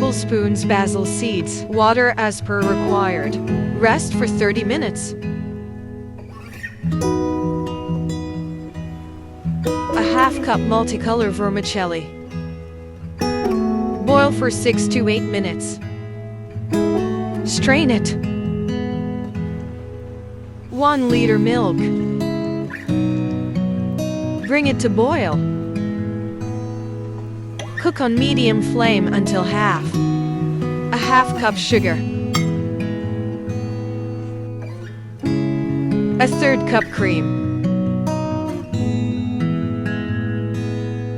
tablespoons basil seeds. Water as per required. Rest for 30 minutes. A half cup multicolor vermicelli. Boil for 6 to 8 minutes. Strain it. 1 liter milk. Bring it to boil. Cook on medium flame until half. A half cup sugar. A third cup cream.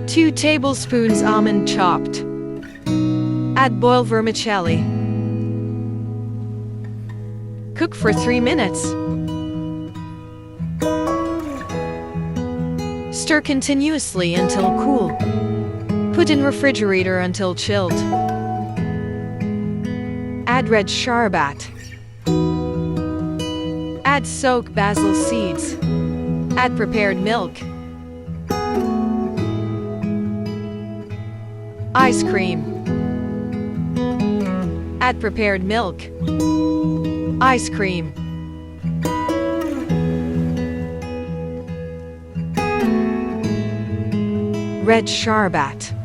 2 tablespoons almond chopped. Add boiled vermicelli. Cook for 3 minutes. Stir continuously until cool. Put in refrigerator until chilled. Add red sharbat. Add soaked basil seeds. Add prepared milk. Ice cream. Add prepared milk. Ice cream. Red sharbat.